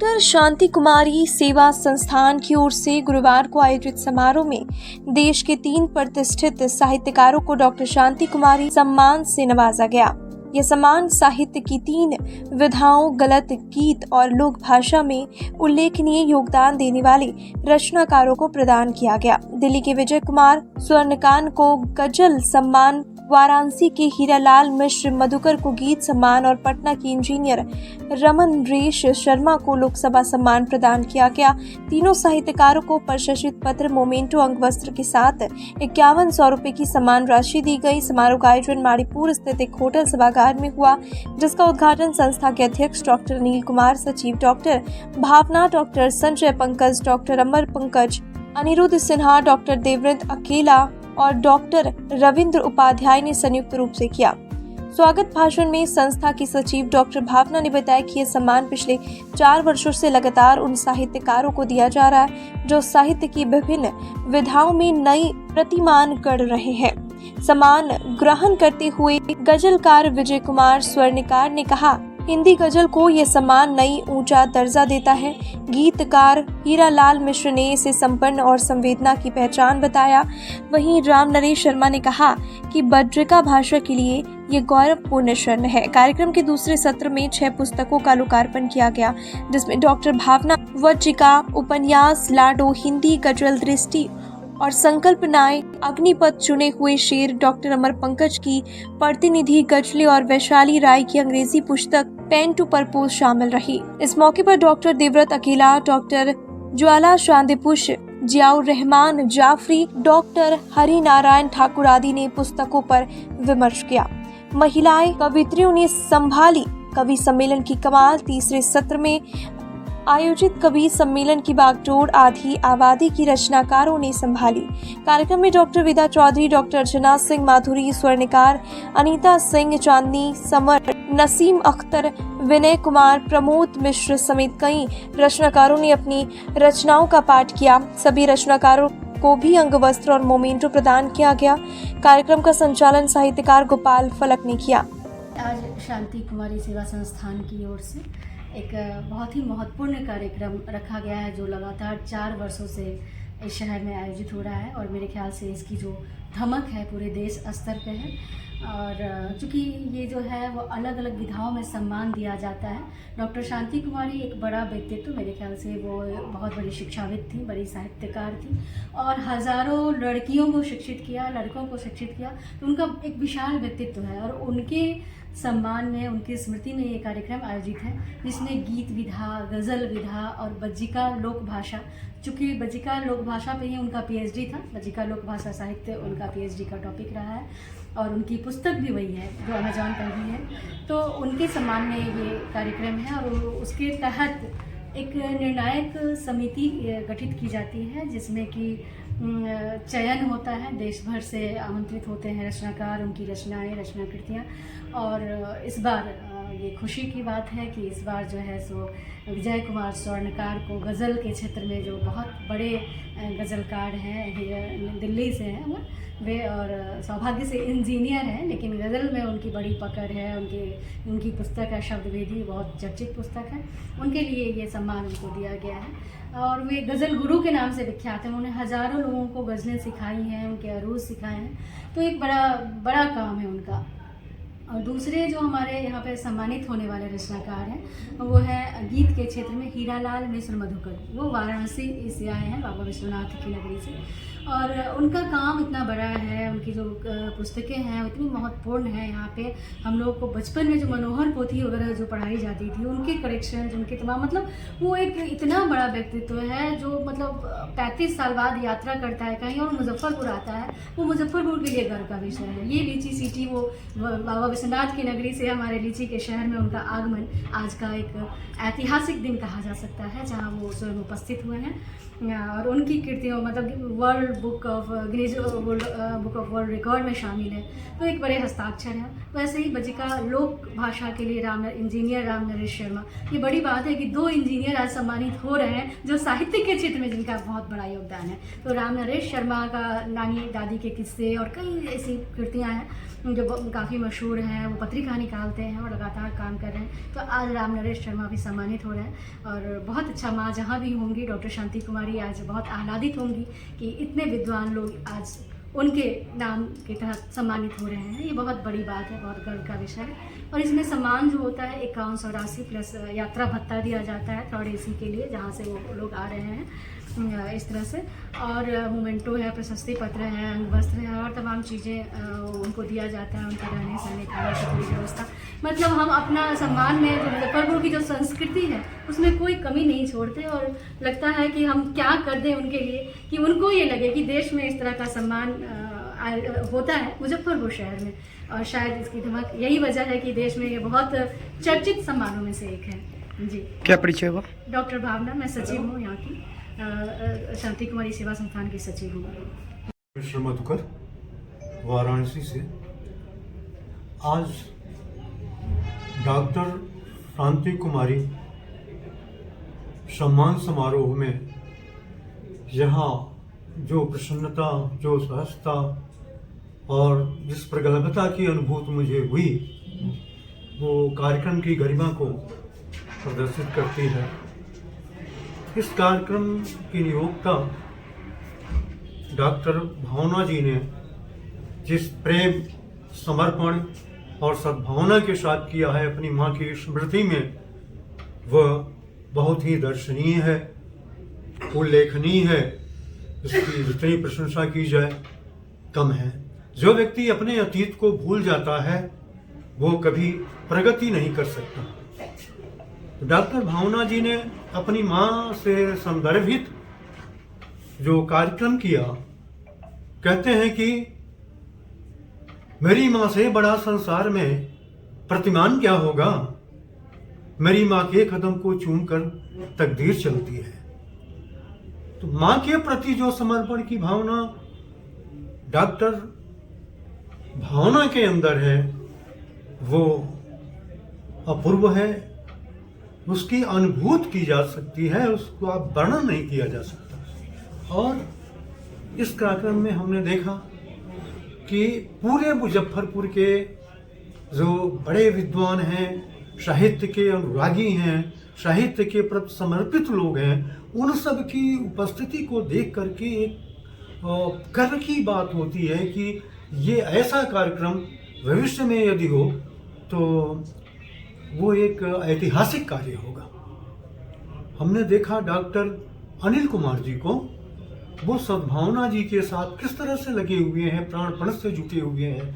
Doctor शांति कुमारी सेवा संस्थान की ओर से गुरुवार को आयोजित समारोह में देश के 3 प्रतिष्ठित साहित्यकारों को डॉक्टर शांति कुमारी सम्मान से नवाजा गया। यह सम्मान साहित्य की 3 विधाओं गलत, गीत और लोक भाषा में उल्लेखनीय योगदान देने वाले रचनाकारों को प्रदान किया गया। दिल्ली के विजय कुमार स्वर्णकान को गजल सम्मान, वाराणसी के हीरालाल मिश्र मधुकर को गीत सम्मान और पटना के इंजीनियर रमन रेश शर्मा को लोकसभा सम्मान प्रदान किया गया। तीनों साहित्यकारों को प्रशस्ति पत्र, मोमेंटो, अंगवस्त्र के साथ 5100 रुपए की सम्मान राशि दी गई। समारोह का आयोजन माड़ीपुर स्थित एक होटल सभागार में हुआ, जिसका उद्घाटन संस्था के अध्यक्ष डॉक्टर अनिल कुमार, सचिव डॉक्टर भावना, डॉक्टर संजय पंकज, डॉक्टर अमर पंकज, अनिरुद्ध सिन्हा, डॉक्टर देवव्रत अकेला और डॉक्टर रविंद्र उपाध्याय ने संयुक्त रूप से किया। स्वागत भाषण में संस्था की सचिव डॉक्टर भावना ने बताया कि यह सम्मान पिछले 4 वर्षों से लगातार उन साहित्यकारों को दिया जा रहा है जो साहित्य की विभिन्न विधाओं में नई प्रतिमान गढ़ रहे हैं। सम्मान ग्रहण करते हुए गजलकार विजय कुमार स्वर्णकार ने कहा, हिंदी गजल को यह सम्मान नई ऊंचा दर्जा देता है। गीतकार हीरालाल मिश्र ने इसे संपन्न और संवेदना की पहचान बताया। वहीं राम नरेश शर्मा ने कहा कि बज्रिका भाषा के लिए ये गौरवपूर्ण क्षण है। कार्यक्रम के दूसरे सत्र में 6 पुस्तकों का लोकार्पण किया गया, जिसमें डॉक्टर भावना वज्रिका, उपन्यास लाडो, हिंदी गजल दृष्टि और संकल्पनाएं, अग्निपथ, चुने हुए शेर, डॉक्टर अमर पंकज की प्रतिनिधि गजलें और वैशाली राय की अंग्रेजी पुस्तक पेन टू परपोज शामिल रही। इस मौके पर डॉक्टर देवव्रत अकेला, डॉक्टर ज्वाला शांतिपुष, जियाउर रहमान जाफरी, डॉक्टर हरि नारायण ठाकुर आदि ने पुस्तकों पर विमर्श किया। महिलाएं कवित्रियों ने संभाली कवि सम्मेलन की कमान। तीसरे सत्र में आयोजित कवि सम्मेलन की बागडोर आधी आबादी की रचनाकारों ने संभाली। कार्यक्रम में डॉक्टर विदा चौधरी, डॉक्टर अर्चना सिंह माधुरी स्वर्णकार, अनीता सिंह चांदनी, समर, नसीम अख्तर, विनय कुमार, प्रमोद मिश्र समेत कई रचनाकारों ने अपनी रचनाओं का पाठ किया। सभी रचनाकारों को भी अंगवस्त्र और मोमेंटो प्रदान किया गया। कार्यक्रम का संचालन साहित्यकार गोपाल फलक ने किया। आज शांति कुमारी सेवा संस्थान की ओर से एक बहुत ही महत्वपूर्ण कार्यक्रम रखा गया है, जो लगातार 4 वर्षों से इस शहर में आयोजित हो रहा है और मेरे ख्याल से इसकी जो धमक है पूरे देश स्तर पे है। और चूँकि ये जो है वो अलग अलग विधाओं में सम्मान दिया जाता है। डॉक्टर शांति कुमारी एक बड़ा व्यक्तित्व, मेरे ख्याल से वो बहुत बड़ी शिक्षाविद थी, बड़ी साहित्यकार थी और हज़ारों लड़कियों को शिक्षित किया, लड़कों को शिक्षित किया। तो उनका एक विशाल व्यक्तित्व है और उनके सम्मान में, उनकी स्मृति में ये कार्यक्रम आयोजित है, जिसमें गीत विधा, गज़ल विधा और बज्जिका लोक भाषा, चूँकि बज्जिका लोक भाषा पे ही उनका पीएचडी था, बज्जिका लोक भाषा साहित्य उनका पीएचडी का टॉपिक रहा है और उनकी पुस्तक भी वही है जो अमेजॉन पर भी है। तो उनके सम्मान में ये कार्यक्रम है और उसके तहत एक निर्णायक समिति गठित की जाती है, जिसमें कि चयन होता है। देश भर से आमंत्रित होते हैं रचनाकार, उनकी रचनाएं, रचनाकृतियाँ। और इस बार ये खुशी की बात है कि इस बार जो है सो विजय कुमार स्वर्णकार को गज़ल के क्षेत्र में, जो बहुत बड़े गज़लकार हैं, दिल्ली से हैं वे और सौभाग्य से इंजीनियर हैं, लेकिन गज़ल में उनकी बड़ी पकड़ है। उनकी पुस्तक है शब्दवेदी, बहुत चर्चित पुस्तक है। उनके लिए ये सम्मान उनको दिया गया है और वे गज़ल गुरु के नाम से विख्यात हैं। उन्होंने हज़ारों लोगों को गज़लें सिखाई हैं, उनके अरूज सिखाए हैं। तो एक बड़ा काम है उनका। और दूसरे जो हमारे यहाँ पे सम्मानित होने वाले रचनाकार हैं वो है गीत के क्षेत्र में हीरालाल मिश्र मधुकर। वो वाराणसी से आए हैं, बाबा विश्वनाथ की नगरी से, और उनका काम इतना बड़ा है, उनकी जो पुस्तकें हैं वो इतनी महत्वपूर्ण है। यहाँ पे हम लोग को बचपन में जो मनोहर पोथी वगैरह जो पढ़ाई जाती थी, उनके करेक्शन, उनके तमाम, मतलब वो एक इतना बड़ा व्यक्तित्व है जो मतलब 35 साल बाद यात्रा करता है कहीं और मुजफ्फरपुर आता है। वो मुजफ्फरपुर के लिए गर्व का विषय है। ये लीची सिटी, वो बाबा विश्वनाथ की नगरी से हमारे लीची के शहर में उनका आगमन आज का एक ऐतिहासिक दिन कहा जा सकता है, जहाँ वो स्वयं उपस्थित हुए हैं। और उनकी कृतियों मतलब world book of Guinness book of world record में शामिल है। तो एक बड़े हस्ताक्षर हैं। वैसे ही बज्जिका लोक भाषा के लिए इंजीनियर राम नरेश शर्मा, ये बड़ी बात है कि 2 इंजीनियर आज सम्मानित हो रहे हैं जो साहित्य के क्षेत्र में जिनका बहुत बड़ा योगदान है। तो राम नरेश शर्मा का नानी दादी के किस्से और कई ऐसी कृतियाँ हैं जो काफ़ी मशहूर हैं, वो पत्रिका निकालते हैं और लगातार काम कर रहे हैं। तो आज राम नरेश शर्मा भी सम्मानित हो रहे हैं और बहुत अच्छा, माँ जहाँ भी होंगी डॉक्टर शांति कुमारी आज बहुत आह्लादित होंगी कि इतने विद्वान लोग आज उनके नाम के तहत सम्मानित हो रहे हैं। ये बहुत बड़ी बात है, बहुत गर्व का विषय है। और इसमें सम्मान जो होता है 5180 प्लस यात्रा भत्ता दिया जाता है 3rd AC के लिए, जहाँ से वो लोग आ रहे हैं इस तरह से। और मोमेंटो है, प्रशस्ति पत्र है, अंगवस्त्र है और तमाम चीज़ें उनको दिया जाता है, उनके रहने सहने खाने की पूरी व्यवस्था। मतलब हम अपना सम्मान में जो मुजफ्फरपुर की जो संस्कृति है उसमें कोई कमी नहीं छोड़ते और लगता है कि हम क्या कर दें उनके लिए कि उनको ये लगे कि देश में इस तरह का सम्मान होता है मुजफ्फरपुर शहर में। और शायद इसकी धमक यही वजह है कि देश में ये बहुत चर्चित सम्मानों में से एक है। जी, क्या परिचय हुआ? डॉक्टर भावना, मैं सचिव हूँ यहाँ की, शांति कुमारी सेवा संस्थान की सचिव हूँ। मिश्र मधुकर, वाराणसी से। आज डॉक्टर शांति कुमारी सम्मान समारोह में यहाँ जो प्रसन्नता, जो सहजता और जिस प्रगल्भता की अनुभूति मुझे हुई वो कार्यक्रम की गरिमा को प्रदर्शित करती है। इस कार्यक्रम की नियोक्ता डॉक्टर भावना जी ने जिस प्रेम, समर्पण और सद्भावना के साथ किया है अपनी माँ की स्मृति में, वह बहुत ही दर्शनीय है, उल्लेखनीय है। इसकी जितनी प्रशंसा की जाए कम है। जो व्यक्ति अपने अतीत को भूल जाता है वो कभी प्रगति नहीं कर सकता। डॉक्टर भावना जी ने अपनी माँ से संदर्भित जो कार्यक्रम किया, कहते हैं कि मेरी माँ से बड़ा संसार में प्रतिमान क्या होगा, मेरी माँ के कदम को चूमकर तकदीर चलती है। तो माँ के प्रति जो समर्पण की भावना डॉक्टर भावना के अंदर है वो अपूर्व है। उसकी अनुभूति की जा सकती है, उसको आप वर्णन नहीं किया जा सकता। और इस कार्यक्रम में हमने देखा कि पूरे मुजफ्फरपुर के जो बड़े विद्वान हैं, साहित्य के अनुरागी हैं, साहित्य के प्रति समर्पित लोग हैं, उन सब की उपस्थिति को देख करके एक गर्व की बात होती है कि ये ऐसा कार्यक्रम भविष्य में यदि हो तो वो एक ऐतिहासिक कार्य होगा। हमने देखा डॉक्टर अनिल कुमार जी को, वो सद्भावना जी के साथ किस तरह से लगे हुए हैं, प्राणपण से जुटे हुए हैं।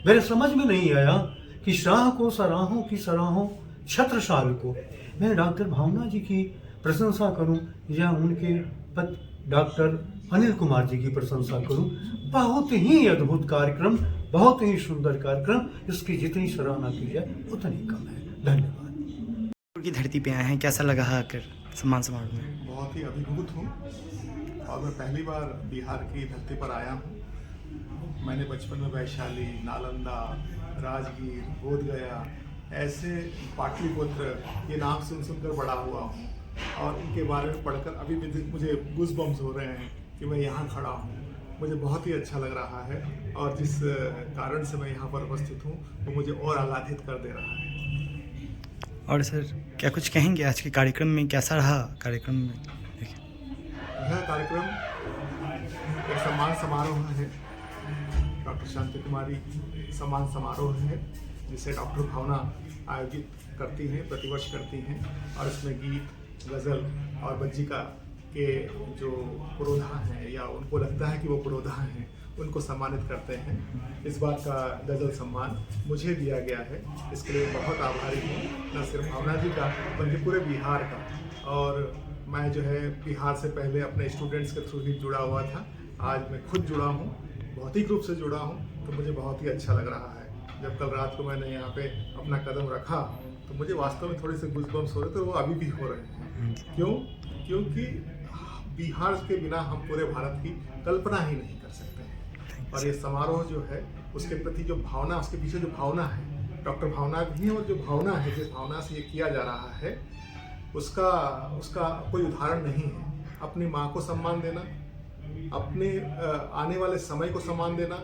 मेरे समझ में नहीं आया कि शाह को सराहों की सराहों छत्रसाल को मैं डॉक्टर भावना जी की प्रशंसा करूं या उनके पति डॉक्टर अनिल कुमार जी की प्रशंसा करूं। बहुत ही अद्भुत कार्यक्रम, बहुत ही सुंदर कार्यक्रम। इसकी जितनी सराहना की जाए उतनी कम है। धन्यवाद। की धरती पे आए हैं, कैसा लगा आकर सम्मान समारोह में? बहुत ही अभिभूत हूँ और मैं पहली बार बिहार की धरती पर आया हूँ। मैंने बचपन में वैशाली, नालंदा, राजगीर, बोधगया, ऐसे पाटलिपुत्र ये नाम सुनकर बड़ा हुआ हूँ और इनके बारे में पढ़कर अभी भी मुझे गूज़बम्स हो रहे हैं कि मैं यहाँ खड़ा हूँ। मुझे बहुत ही अच्छा लग रहा है और जिस कारण से मैं यहाँ पर उपस्थित हूँ वो मुझे और आह्लादित कर दे रहा है। और सर क्या कुछ कहेंगे आज के कार्यक्रम में, कैसा रहा कार्यक्रम में? यह कार्यक्रम एक सम्मान समारोह है, डॉक्टर शांति कुमारी सम्मान समारोह है जिसे डॉक्टर भावना आयोजित करती हैं, प्रतिवर्ष करती हैं। और इसमें गीत, गज़ल और बज्जिका के जो पुरोधा हैं या उनको लगता है कि वो पुरोधा हैं उनको सम्मानित करते हैं। इस बात का गज़ल सम्मान मुझे दिया गया है, इसके लिए बहुत आभारी हूँ, न सिर्फ भावना जी का बल्कि पूरे बिहार का। और मैं जो है बिहार से पहले अपने स्टूडेंट्स के थ्रू ही जुड़ा हुआ था, आज मैं खुद जुड़ा हूँ, भौतिक रूप से जुड़ा हूँ, तो मुझे बहुत ही अच्छा लग रहा है। जब कल रात को मैंने यहाँ पे अपना कदम रखा तो मुझे वास्तव में थोड़े से गूज़बम्स हो रहे थे, वो अभी भी हो रहे हैं। क्यों? क्योंकि बिहार के बिना हम पूरे भारत की कल्पना ही नहीं कर सकते हैं। और ये समारोह जो है उसके प्रति जो भावना, उसके पीछे जो भावना है, डॉक्टर भावना भी है और जो भावना है, जिस भावना से ये किया जा रहा है उसका कोई उदाहरण नहीं है। अपनी माँ को सम्मान देना, अपने आने वाले समय को सम्मान देना,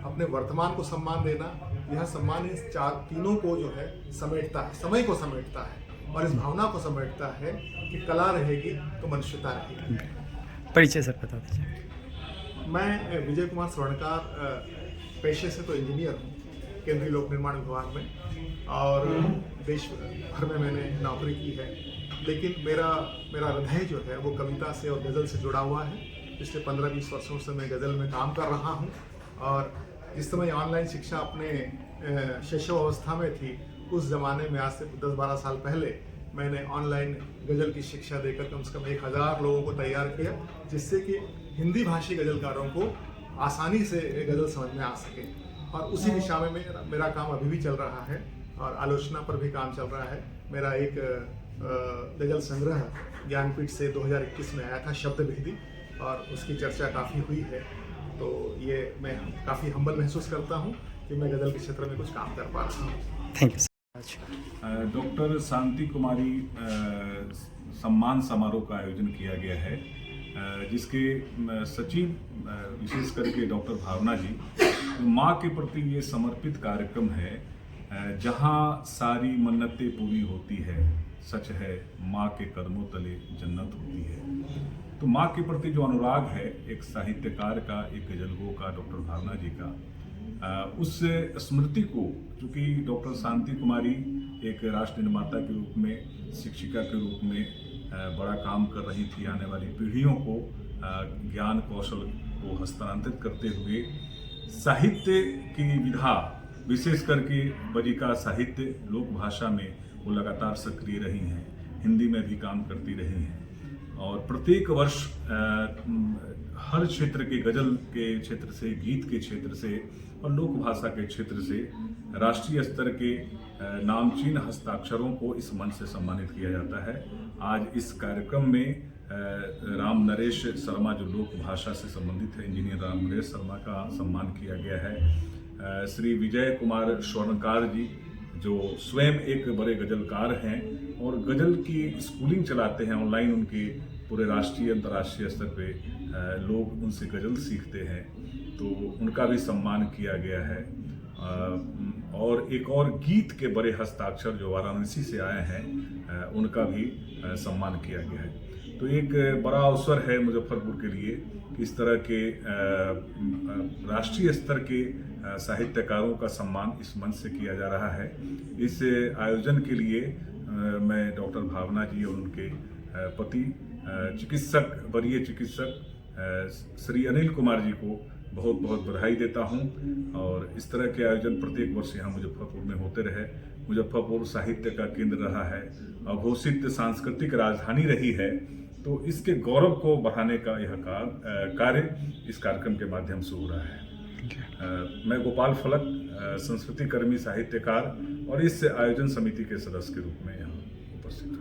अपने वर्तमान को सम्मान देना, यह सम्मान इस तीनों को जो है समेटता है, समय को समेटता है और इस भावना को समेटता है कि कला रहेगी तो मनुष्यता रहेगी। परिचय सर बता दीजिए। मैं विजय कुमार स्वर्णकार, पेशे से तो इंजीनियर हूँ केंद्रीय लोक निर्माण विभाग में और देश भर में मैंने नौकरी की है, लेकिन मेरा हृदय जो है वो कविता से और गज़ल से जुड़ा हुआ है। पिछले 15-20 वर्षों से मैं गज़ल में काम कर रहा हूँ और जिस समय ऑनलाइन शिक्षा अपने शैशव अवस्था में थी, उस ज़माने में आज से 10-12 साल पहले मैंने ऑनलाइन गज़ल की शिक्षा देकर कम से कम 1000 लोगों को तैयार किया, जिससे कि हिंदी भाषी गज़लकारों को आसानी से गज़ल समझ में आ सके। और उसी दिशा में मेरा काम अभी भी चल रहा है और आलोचना पर भी काम चल रहा है। मेरा एक गज़ल संग्रह ज्ञानपीठ से 2021 में आया था, शब्द भेदी, और उसकी चर्चा काफ़ी हुई है। तो ये मैं काफ़ी हम्बल महसूस करता हूँ कि मैं गज़ल के क्षेत्र में कुछ काम कर पा रहा हूँ। Thank you sir. डॉक्टर शांति कुमारी सम्मान समारोह का आयोजन किया गया है, जिसके सचिव विशेष करके डॉक्टर भावना जी, माँ के प्रति ये समर्पित कार्यक्रम है जहाँ सारी मन्नतें पूरी होती है। सच है माँ के कदमों तले जन्नत होती है। तो माँ के प्रति जो अनुराग है एक साहित्यकार का, एक गजलगो का, डॉक्टर भावना जी का, उस स्मृति को, चूँकि डॉक्टर शांति कुमारी एक राष्ट्र निर्माता के रूप में, शिक्षिका के रूप में बड़ा काम कर रही थी, आने वाली पीढ़ियों को ज्ञान कौशल को हस्तांतरित करते हुए साहित्य की विधा, विशेष करके बजिका साहित्य, लोक भाषा में वो लगातार सक्रिय रही हैं, हिंदी में भी काम करती रही हैं और प्रत्येक वर्ष हर क्षेत्र के, गजल के क्षेत्र से, गीत के क्षेत्र से और लोक भाषा के क्षेत्र से राष्ट्रीय स्तर के नामचीन हस्ताक्षरों को इस मंच से सम्मानित किया जाता है। आज इस कार्यक्रम में राम नरेश शर्मा, जो लोक भाषा से संबंधित है, इंजीनियर राम नरेश शर्मा का सम्मान किया गया है। श्री विजय कुमार स्वर्णकार जी, जो स्वयं एक बड़े गजलकार हैं और गजल की स्कूलिंग चलाते हैं ऑनलाइन, उनके पूरे राष्ट्रीय अंतर्राष्ट्रीय स्तर पे लोग उनसे गजल सीखते हैं, तो उनका भी सम्मान किया गया है। और एक और गीत के बड़े हस्ताक्षर जो वाराणसी से आए हैं, उनका भी सम्मान किया गया है। तो एक बड़ा अवसर है मुजफ्फरपुर के लिए कि इस तरह के राष्ट्रीय स्तर के साहित्यकारों का सम्मान इस मंच से किया जा रहा है। इस आयोजन के लिए मैं डॉक्टर भावना जी और उनके पति चिकित्सक, वरीय चिकित्सक श्री अनिल कुमार जी को बहुत बहुत बधाई देता हूं और इस तरह के आयोजन प्रत्येक वर्ष यहाँ मुजफ्फरपुर में होते रहे। मुजफ्फरपुर साहित्य का केंद्र रहा है, अघोषित सांस्कृतिक राजधानी रही है, तो इसके गौरव को बढ़ाने का यह कार्य इस कार्यक्रम के माध्यम से हो रहा है। मैं गोपाल फलक, संस्कृति कर्मी, साहित्यकार और इस आयोजन समिति के सदस्य के रूप में यहाँ उपस्थित हूँ।